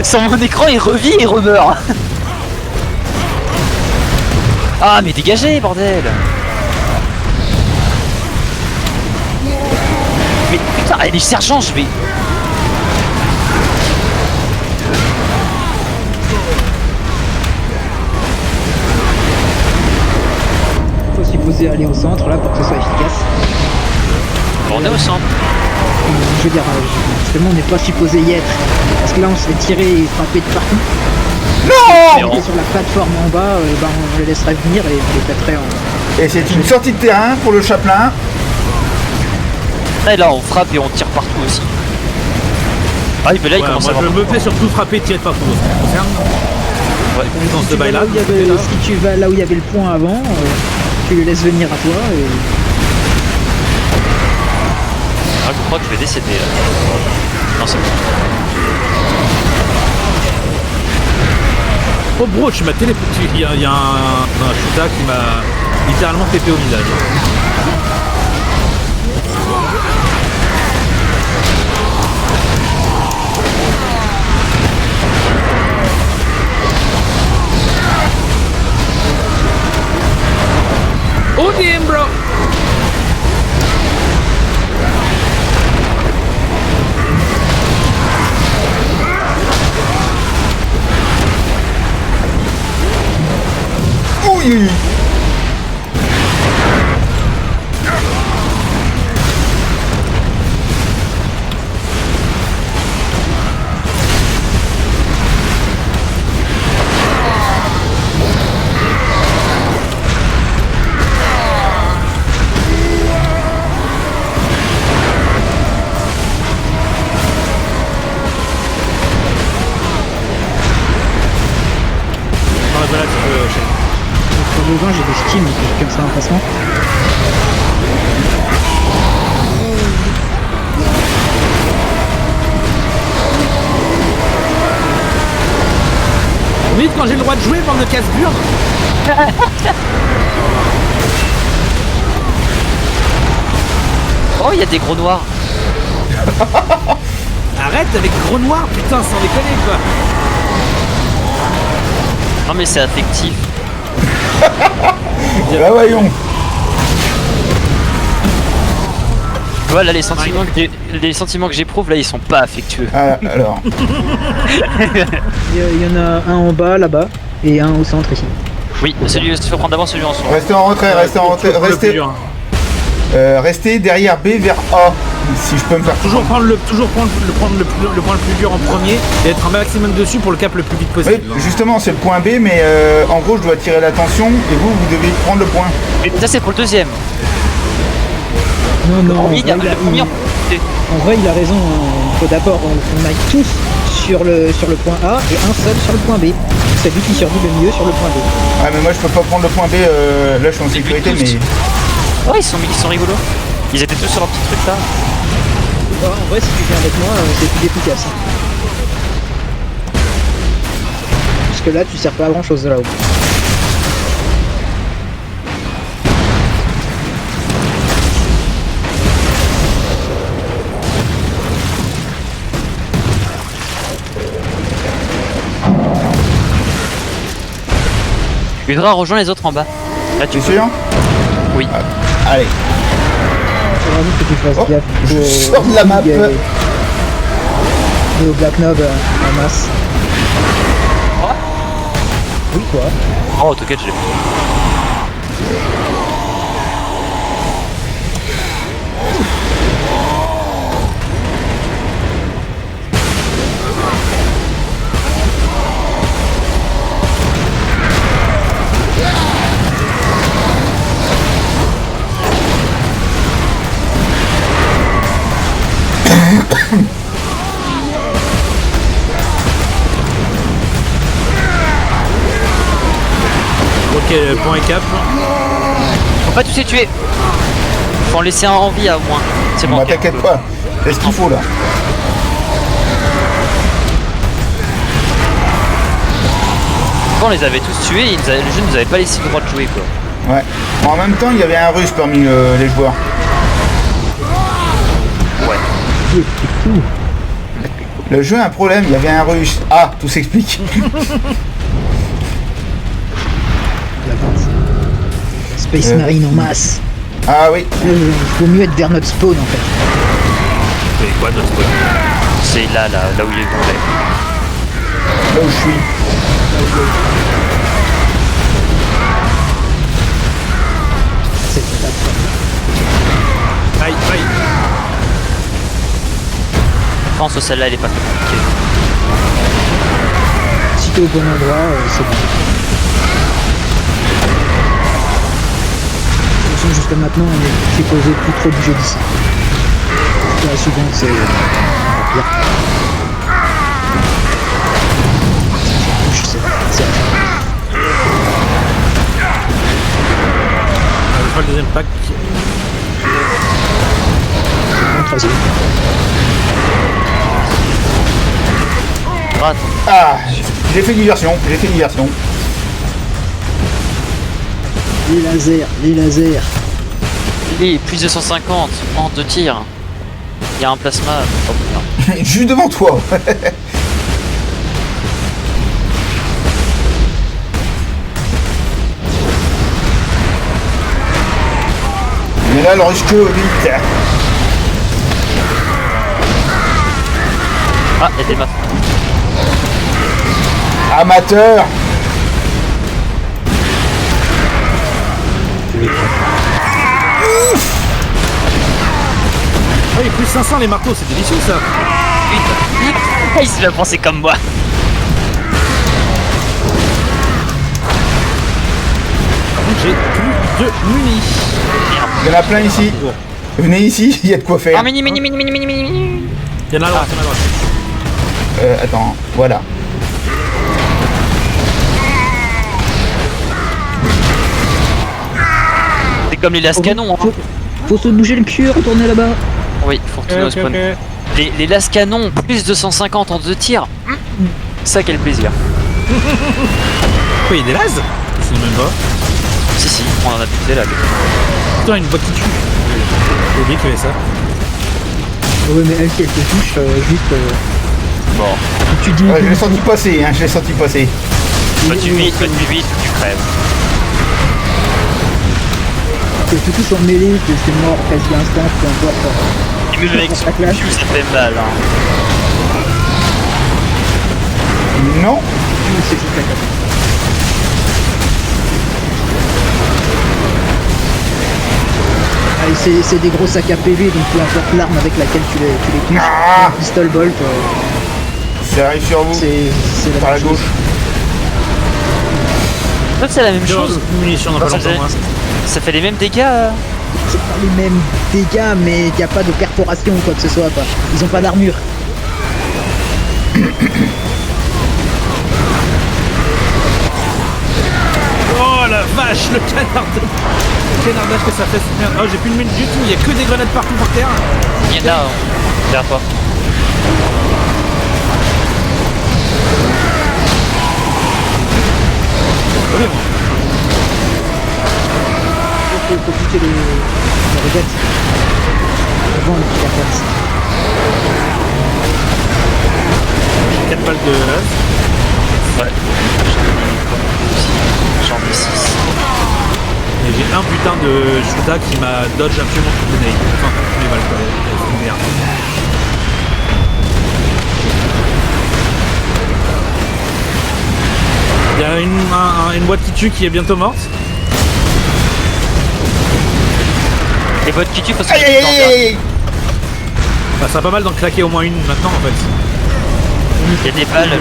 Speaker 2: Sur mon écran, il revit et remeurt. Ah, mais dégagez, bordel. Mais putain, les sergents, je vais...
Speaker 3: Faut supposer aller au centre là pour que ce soit efficace.
Speaker 2: Bon, on est au centre.
Speaker 3: Je veux dire, justement, on n'est pas supposé y être. Parce que là, on se fait tirer et frapper de partout.
Speaker 4: Non
Speaker 3: On est sur la plateforme en bas, on les laisserait venir et on les pèterait en.
Speaker 4: Et c'est une sortie de terrain pour le chapelain.
Speaker 2: Et là, on frappe et on tire partout aussi. Ah oui, mais là, il
Speaker 1: Ouais,
Speaker 2: commence
Speaker 1: moi,
Speaker 2: à avoir...
Speaker 1: je me fais surtout frapper, tirer de partout. Ça me concerne.
Speaker 2: Ouais.
Speaker 1: Dans ce
Speaker 3: Si tu vas
Speaker 1: bail-là.
Speaker 3: là où il y avait- si tu vas là où il y avait le point avant, tu les laisses venir à toi et.
Speaker 2: Ah, je crois que je vais décéder là. Non, c'est bon.
Speaker 1: Oh bro, tu m'as téléporté. Il y a un shooter qui m'a littéralement pépé au visage. Oh damn bro!
Speaker 4: Oui, oui, oui.
Speaker 1: Dans la balade, tu peux enchaîner.
Speaker 3: Sur le vin, j'ai des skins comme ça en passant.
Speaker 1: Vite quand j'ai le droit de jouer, bande de casse-burnes!
Speaker 2: Oh, il y a des gros noirs.
Speaker 1: Arrête avec gros noir, putain, sans déconner quoi!
Speaker 2: Non, mais c'est affectif.
Speaker 4: Bah voyons.
Speaker 2: Voilà, les sentiments que j'éprouve là, ils sont pas affectueux.
Speaker 4: Ah, alors.
Speaker 3: Il y en a un en bas là-bas et un au centre ici.
Speaker 2: Oui, celui, il faut prendre d'abord celui en dessous.
Speaker 4: Restez en retrait, restez en retrait,
Speaker 1: Toujours le plus
Speaker 4: restez,
Speaker 1: dur,
Speaker 4: restez derrière B vers A. Si je peux me faire
Speaker 1: Toujours prendre le point le plus dur en premier et être un maximum dessus pour le cap le plus vite
Speaker 4: Oui,
Speaker 1: possible.
Speaker 4: justement, c'est le point B, mais en gros, je dois tirer l'attention et vous devez prendre le point.
Speaker 2: Et ça, c'est pour le deuxième.
Speaker 3: Non, non,
Speaker 2: Le premier,
Speaker 3: en vrai, il a raison. Il faut d'abord on aille tous sur le point A et un seul sur le point B. Celui qui survit le mieux sur le point B.
Speaker 4: Ah, mais moi, je peux pas prendre le point B. Là, je suis en sécurité, mais.
Speaker 2: Oh, ils sont rigolos. Ils étaient tous sur leur petit truc là.
Speaker 3: En vrai, si tu viens avec moi, c'est plus efficace. Parce que là, tu sers pas à grand chose là-haut.
Speaker 2: Udra rejoint les autres en bas. Là,
Speaker 4: Tu es
Speaker 2: peux.
Speaker 4: sûr?
Speaker 2: Oui.
Speaker 4: Ah, allez.
Speaker 3: Faut vraiment que tu fasses
Speaker 4: Oh,
Speaker 3: gaffe.
Speaker 4: je
Speaker 3: Faut-
Speaker 4: sors de la map.
Speaker 3: Et au Black Knob en masse. Oui, quoi.
Speaker 2: Oh, t'inquiète, je l'ai.
Speaker 1: Ok, point et cap.
Speaker 2: Faut pas tous les tuer. Faut en laisser un en vie à au moins. C'est bon.
Speaker 4: Bah
Speaker 2: ok,
Speaker 4: t'inquiète
Speaker 2: on peut.
Speaker 4: pas. C'est ce qu'il faut là.
Speaker 2: Quand on les avait tous tués, le jeu nous avait pas laissé le droit de jouer quoi.
Speaker 4: Ouais. Bon, en même temps, il y avait un russe parmi les joueurs.
Speaker 2: Ouais.
Speaker 4: Le jeu a un problème, il y avait un russe. Ah, tout s'explique.
Speaker 3: La base. Space Marine en masse.
Speaker 4: Ah oui.
Speaker 3: Il faut mieux être vers notre spawn en fait.
Speaker 1: C'est quoi notre point?
Speaker 2: C'est là où il est complet.
Speaker 4: Là où je suis.
Speaker 3: C'est pas
Speaker 1: Aïe, aïe.
Speaker 2: Je pense que celle-là elle est pas très compliquée.
Speaker 3: Si t'es au bon endroit, c'est bon. De toute façon, jusqu'à maintenant, on est supposé plus trop bouger d'ici. La suivante, c'est pire. Je sais pas, c'est
Speaker 1: Je vois le deuxième pack.
Speaker 3: le troisième.
Speaker 2: Rate.
Speaker 4: Ah, j'ai fait diversion, j'ai fait diversion.
Speaker 3: Les lasers, les lasers.
Speaker 2: Il est plus de 150 en 2 tirs. Il y a un plasma. Oh putain.
Speaker 4: Juste devant toi. Mais là, le rush que vite.
Speaker 2: Ah, il y a des masses.
Speaker 4: Amateur.
Speaker 1: Ah oui, plus 500 les marteaux, c'est délicieux ça.
Speaker 2: Putain. Il s'est bien pensé comme moi.
Speaker 1: Par contre, j'ai plus de munis.
Speaker 4: Il y en a plein ici.
Speaker 1: Bon.
Speaker 4: Venez ici, il y a de quoi faire.
Speaker 2: Ah, mini.
Speaker 1: Il y en a à droite, il y en a à droite.
Speaker 4: Attends, voilà.
Speaker 2: C'est comme les lascanons. Hein.
Speaker 3: Faut se bouger le cul, retourner là-bas.
Speaker 2: Oui, faut retourner au spawn. Les lascanons, plus de 150 en 2 tirs. Ça, quel plaisir.
Speaker 1: Quoi, il y a des lasers? Je sais même pas.
Speaker 2: Si, on en a buté là.
Speaker 1: Putain, une boîte qui tue. J'ai oublié qu'il y avait ça.
Speaker 3: Ouais, mais elle, quelques touches, juste.
Speaker 2: Bon,
Speaker 3: Tu dis.
Speaker 4: Ouais, je l'ai senti passer, hein, je l'ai senti passer.
Speaker 2: toi tu vite, tu crèves.
Speaker 3: Que tu touches en mêlée, que c'est mort quasi instant, peu importe.
Speaker 2: Et même avec son cul, ça fait mal. Hein.
Speaker 4: Non.
Speaker 3: C'est juste la carte. Ah, et c'est des gros sacs à PV, donc peu importe l'arme avec laquelle tu les touches.
Speaker 4: Ah.
Speaker 3: Pistol bolt,
Speaker 4: Ça arrive sur vous.
Speaker 3: c'est
Speaker 4: Par la
Speaker 3: même
Speaker 4: gauche.
Speaker 3: chose.
Speaker 2: Donc c'est la même
Speaker 1: Chose.
Speaker 2: chose.
Speaker 1: Munitions dans pas
Speaker 2: Ça
Speaker 1: longtemps.
Speaker 2: fait-
Speaker 1: Hein.
Speaker 2: Ça fait les mêmes dégâts.
Speaker 3: C'est pas les mêmes dégâts, mais il n'y a pas de perforation ou quoi que ce soit. Quoi. Ils ont pas d'armure.
Speaker 1: Oh la vache, le canardage que ça fait. Merde. Oh, j'ai plus de mine du tout. Il y a que des grenades partout par terre.
Speaker 2: Il y en a derrière toi.
Speaker 1: Oui, bon.
Speaker 3: Faut buter les redettes. Avant les cartes.
Speaker 1: 4 balles de las.
Speaker 2: Ouais. J'en ai
Speaker 1: Et j'ai un putain de Shuda qui m'a dodge absolument toutes les nades. Enfin, toutes les balles, quoi. C'est une merde. Il y a une boîte qui tue qui est bientôt morte.
Speaker 2: Les bottes qui tuent, faut se
Speaker 4: Aïe aïe aïe aïe.
Speaker 1: Bah, ça a pas mal d'en claquer au moins une maintenant en fait.
Speaker 2: Il y a des balles.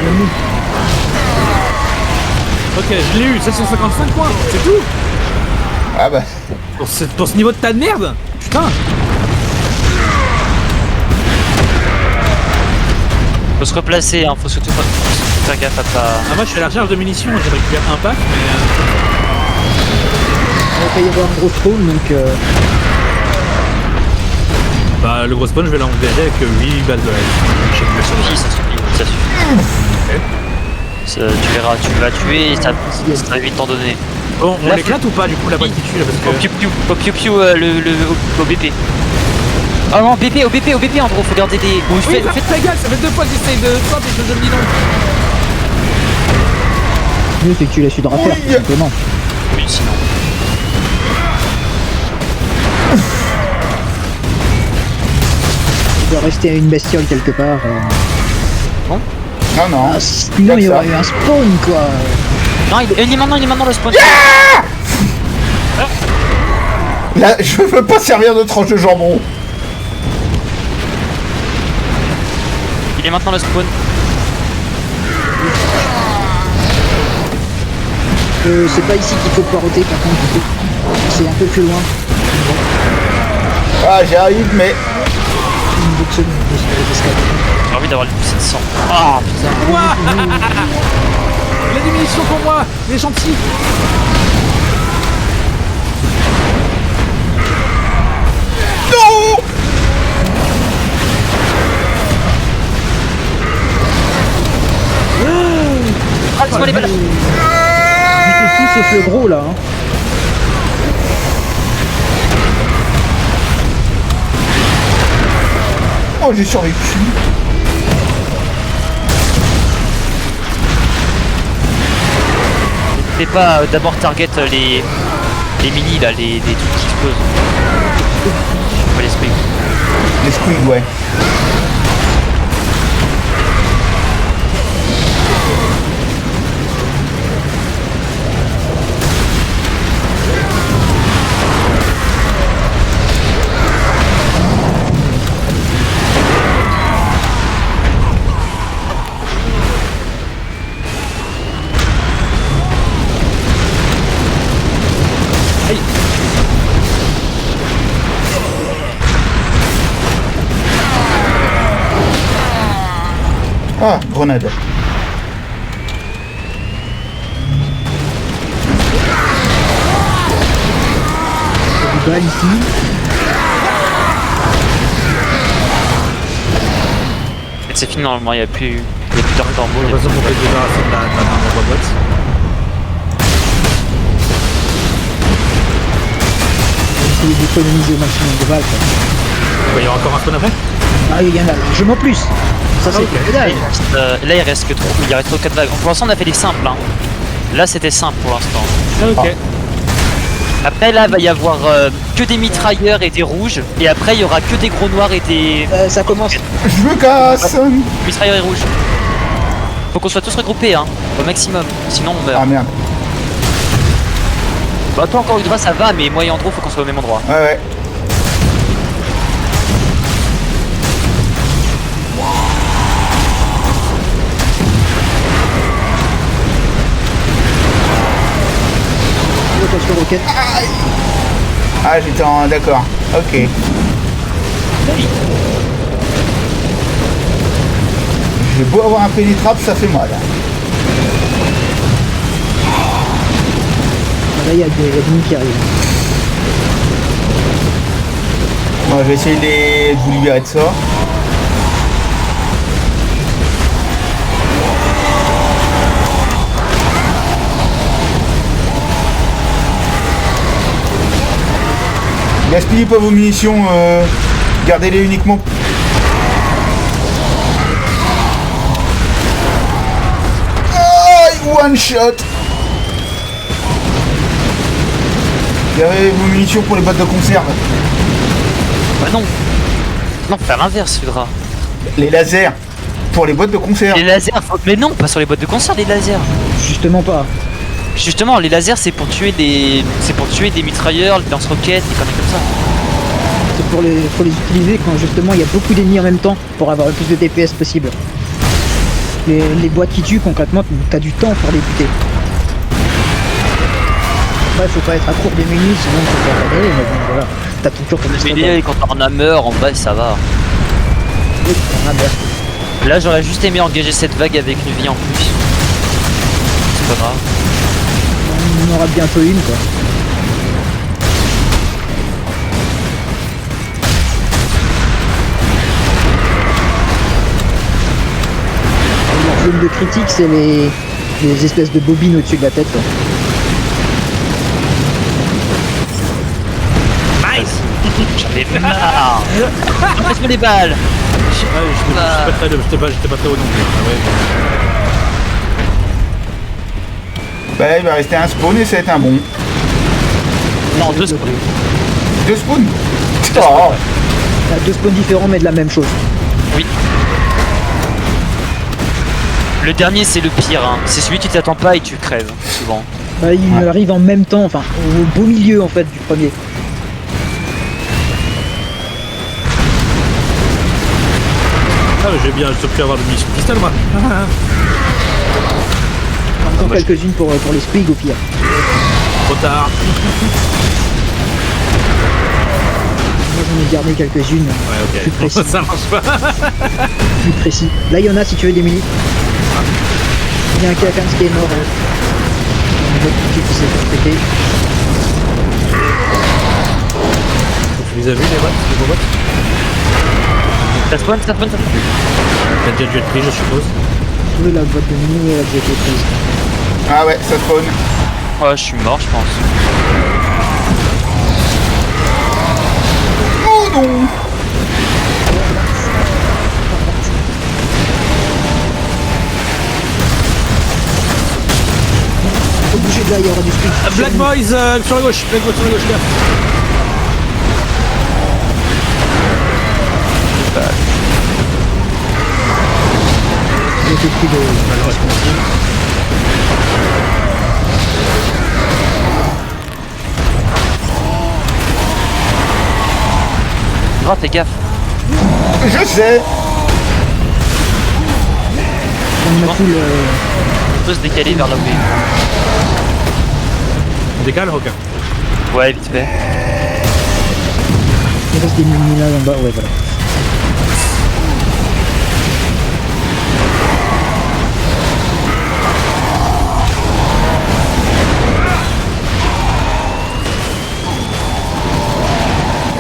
Speaker 1: Ok, je l'ai eu, 755 points, c'est tout.
Speaker 4: Ah bah.
Speaker 1: Pour ce niveau de tas de merde. Putain.
Speaker 2: Faut se replacer, hein, faut surtout faire gaffe à pas.
Speaker 1: Ah, moi je fais la recherche de munitions, j'ai récupéré un pack, mais
Speaker 3: Il va pas y avoir un gros spawn donc.
Speaker 1: bah le gros spawn je vais l'enlever avec 8 balles de life.
Speaker 2: Ça suffit, ça suffit. Tu verras, tu vas tuer et ça va vite t'en donner.
Speaker 1: Bon, on
Speaker 2: Là,
Speaker 1: l'éclate ou pas du coup la boîte qui tue là parce
Speaker 2: Au
Speaker 1: que...
Speaker 2: piou piou, au piou piou, au BP. Oh non, BP en gros, faut garder des. Bon,
Speaker 1: Oui, faites ta gueule, ça fait 2 fois que j'essaye de swap et que je me dis non.
Speaker 3: Mieux c'est que tu laisses une raffaire, tout simplement.
Speaker 2: Oui, sinon.
Speaker 3: Il doit rester une bestiole quelque part.
Speaker 4: Non non.
Speaker 3: Ah, sinon il y aurait eu un spawn quoi.
Speaker 2: Non, il est maintenant le spawn.
Speaker 4: Là, je veux pas servir de tranche de jambon.
Speaker 2: Il est maintenant le spawn.
Speaker 3: C'est pas ici qu'il faut poireauter par contre du coup. C'est un peu plus loin.
Speaker 4: Ah, j'arrive, mais.
Speaker 3: Une autre seconde, je suis allé escalader.
Speaker 2: J'ai envie d'avoir les poussées de sang. Ah putain.
Speaker 1: Quoi? Il a des munitions pour moi, les gentils.
Speaker 4: Non.
Speaker 2: Ah, laisse-moi les balles.
Speaker 3: Butez tout sauf le gros là. Hein.
Speaker 4: Oh, j'ai survécu.
Speaker 2: N'hésitez pas d'abord target les mini là, les trucs qui explosent. Pas les squigs.
Speaker 4: Les squigs, ouais. Ah, grenade.
Speaker 3: Du bal ici.
Speaker 2: Et c'est fini normalement, il n'y a plus d'heures corbeau.
Speaker 1: J'ai l'impression qu'on fait débarrasser de la boîte.
Speaker 3: Essayer d'économiser au maximum de balles. Quoi.
Speaker 1: Il y aura encore un spawn après.
Speaker 3: Ah il y en a largement plus. Ça c'est
Speaker 1: ok.
Speaker 3: que dalle.
Speaker 2: Là il reste que 3, il reste 4 vagues. Pour l'instant on a fait des simples. Hein. Là c'était simple pour l'instant.
Speaker 1: Ok.
Speaker 2: Après là va y avoir que des mitrailleurs et des rouges. Et après il y aura que des gros noirs et des
Speaker 3: Ça commence.
Speaker 4: Je me casse.
Speaker 2: mitrailleurs et rouges. Faut qu'on soit tous regroupés hein, au maximum. Sinon on meurt.
Speaker 4: Ah merde.
Speaker 2: Bah toi encore Hydra ça va mais moi et Andro faut qu'on soit au même endroit.
Speaker 4: Ouais, ouais.
Speaker 3: Attention roquette.
Speaker 4: Ah, j'étais en. D'accord. Ok. J'ai beau avoir un pénétrable, ça fait mal.
Speaker 3: Là il y a des ennemis qui arrivent.
Speaker 4: Bon, je vais essayer de vous libérer de ça. Gaspillez pas vos munitions, gardez-les uniquement. One shot. Il y avait vos munitions pour les boîtes de conserve.
Speaker 2: Bah non. Non, faire l'inverse, faudra.
Speaker 4: Les lasers pour les boîtes de conserve.
Speaker 2: Les lasers, mais non, pas sur les boîtes de conserve, les lasers.
Speaker 3: Justement pas.
Speaker 2: Justement, les lasers, c'est pour tuer des mitrailleurs, des lance-roquettes, des conneries comme ça.
Speaker 3: C'est pour les utiliser quand justement il y a beaucoup d'ennemis en même temps pour avoir le plus de DPS possible. Les boîtes qui tuent concrètement, t'as du temps pour les buter. Après, faut pas être à court des menus, sinon faut pas regarder, mais bon voilà. T'as toujours ton
Speaker 2: Mais l'idée, quand on en a meurt, en vrai, ça va.
Speaker 3: Oui, on a bien.
Speaker 2: Là, j'aurais juste aimé engager cette vague avec une vie en plus. C'est pas grave.
Speaker 3: On en aura bientôt une quoi. La zone de critique, c'est les espèces de bobines au-dessus de la tête. Quoi.
Speaker 2: Nice. J'en ai marre. Passe-moi des balles.
Speaker 1: J'étais pas très haut non plus. Ah ouais.
Speaker 4: Bah, il va rester un spawn et ça va être un bon.
Speaker 2: Non, deux spawns.
Speaker 4: 2 spawns.
Speaker 2: Deux
Speaker 4: Oh.
Speaker 2: spawns, ouais.
Speaker 3: T'as deux spawns différents mais de la même chose.
Speaker 2: Oui. Le dernier, c'est le pire. Hein. C'est celui qui t'attend pas et tu crèves, souvent.
Speaker 3: Bah, il arrive en même temps, enfin au beau milieu en fait du premier.
Speaker 1: Ah, j'ai bien, je peux avoir de mission pistolet moi.
Speaker 3: Encore
Speaker 1: bah,
Speaker 3: quelques-unes pour les Spig au pire.
Speaker 1: Trop tard.
Speaker 3: Moi j'en ai gardé quelques-unes.
Speaker 1: Ouais,
Speaker 3: Plus
Speaker 1: ok.
Speaker 3: précis.
Speaker 1: Ça marche pas.
Speaker 3: Plus précis. Là il y en a si tu veux des minis. Il y a un quelqu'un qui est mort. Hein. Un autre qui s'est fait péter.
Speaker 1: Tu les as vus les bots?
Speaker 2: Ça spawn.
Speaker 1: T'as déjà dû être pris, je suppose.
Speaker 3: Oui, la boîte de mini elle a déjà été prise.
Speaker 4: Ah ouais, ça spawn.
Speaker 2: Ouais, je suis mort, je pense.
Speaker 4: Oh non.
Speaker 3: Faut bouger de là, il y aura du Spig.
Speaker 1: Black Boys sur la gauche, Black Boys sur la gauche, gars.
Speaker 3: J'ai été pris de...
Speaker 2: Ah, fais gaffe.
Speaker 4: Je sais.
Speaker 3: On a tout le...
Speaker 2: On peut se décaler vers là où il est.
Speaker 1: On décale, ok.
Speaker 2: Ouais, vite fait.
Speaker 3: Il reste des minis là en bas, ouais voilà.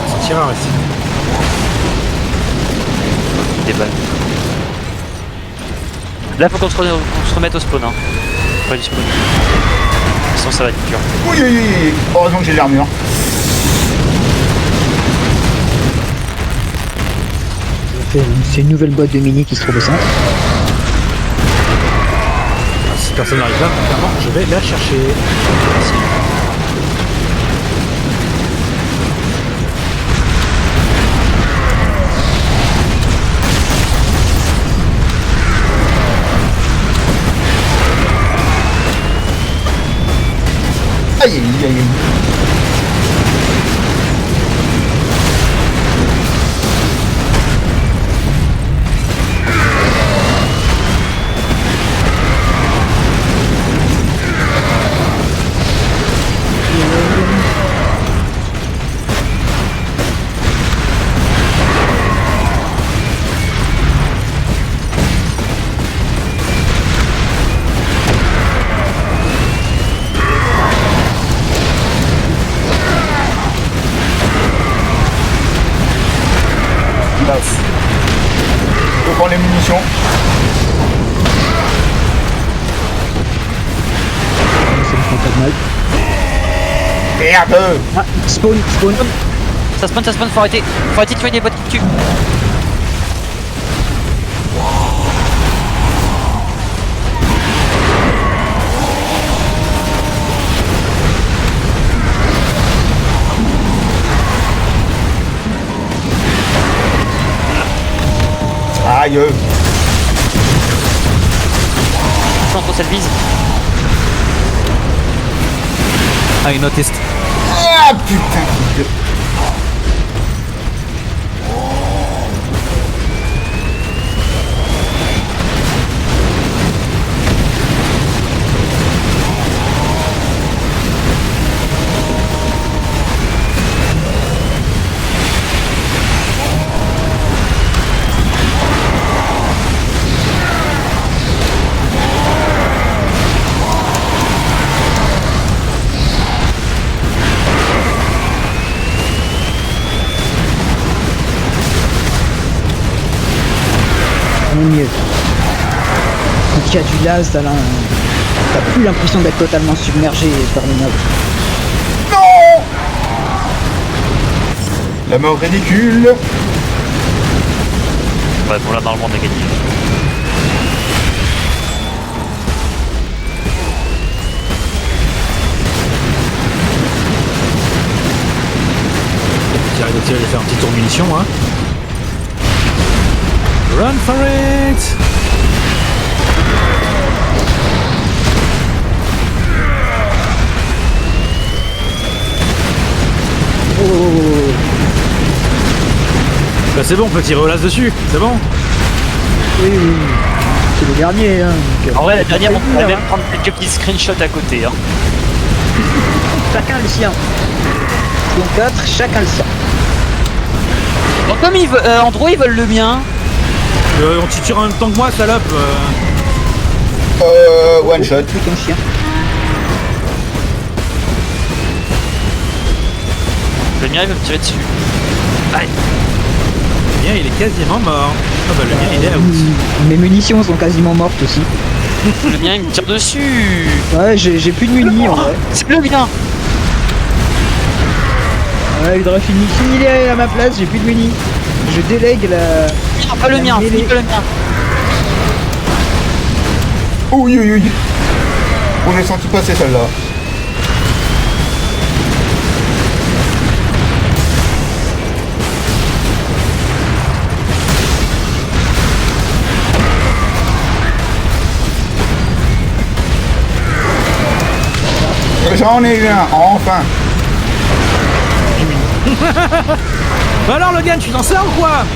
Speaker 1: C'est tireur ici.
Speaker 2: Des balles. Là, faut qu'on se remette au spawn. Hein. Pas du spawn. Sinon, ça va être dur.
Speaker 4: Oui, oui, oui. Heureusement que j'ai de l'armure.
Speaker 3: C'est une nouvelle boîte de mini qui se trouve au centre.
Speaker 1: Ah, si personne n'arrive là, clairement, je vais la chercher.
Speaker 4: Aïe, aïe, aïe, aïe. Faut prendre les munitions.
Speaker 3: Ça me fait pas de mal.
Speaker 4: Merde.
Speaker 3: Ah, spawn.
Speaker 2: Ça spawn, faut arrêter. Faut arrêter de tuer des bots qui tuent.
Speaker 4: Aïe.
Speaker 2: Contre cette vise.
Speaker 1: I noticed.
Speaker 4: Ah putain.
Speaker 3: Mieux. Quand il y a du las, t'as plus l'impression d'être totalement submergé par les mobs.
Speaker 4: Non. La mort ridicule.
Speaker 2: Ouais, bon là normalement on a gagné.
Speaker 1: J'arrive de faire un petit tour munitions, hein. Run for it! Bah c'est bon, on peut tirer au las dessus, c'est bon.
Speaker 3: Oui, oui, oui. C'est le dernier. Hein, donc,
Speaker 2: En vrai, la dernière, on pourrait
Speaker 3: hein.
Speaker 2: même prendre quelques petits screenshots à côté. Hein.
Speaker 3: Chacun le sien. Donc 4, chacun le sien.
Speaker 2: Bon, comme ils veulent, Andro, ils veulent le mien.
Speaker 1: On t'y tire en même temps que moi, salope.
Speaker 4: One shot.
Speaker 3: Plus qu'un chien.
Speaker 2: Le mien, il va me tirer dessus. Aïe.
Speaker 1: Le mien, il est quasiment mort. Ah bah le mien, il est out.
Speaker 3: Mes munitions sont quasiment mortes aussi.
Speaker 2: Le mien, il me tire dessus.
Speaker 3: Ouais, j'ai plus de munis en vrai.
Speaker 2: C'est le mien.
Speaker 3: Ouais, il devrait finir à ma place, j'ai plus de munis. Je délègue la...
Speaker 2: Non, pas le mien,
Speaker 3: mêlée.
Speaker 2: pas le mien.
Speaker 4: Oui, oui, oui. On j'ai senti passer celle-là. J'en ai eu un, enfin.
Speaker 1: Bah alors Logan, tu t'en sors ou quoi?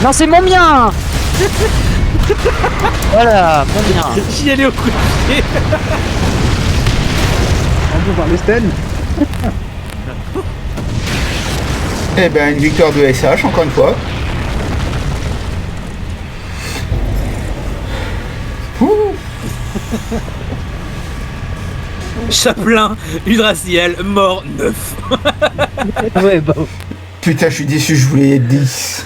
Speaker 2: Non, c'est mon mien. Voilà, mon mien.
Speaker 1: J'y allais au coup de pied.
Speaker 3: On peut voir le stun.
Speaker 4: Eh ben, une victoire de SH, encore une fois.
Speaker 1: Chaplin, Hydraciel, mort 9.
Speaker 3: Ouais, bah...
Speaker 4: Putain, je suis déçu, je voulais être 10.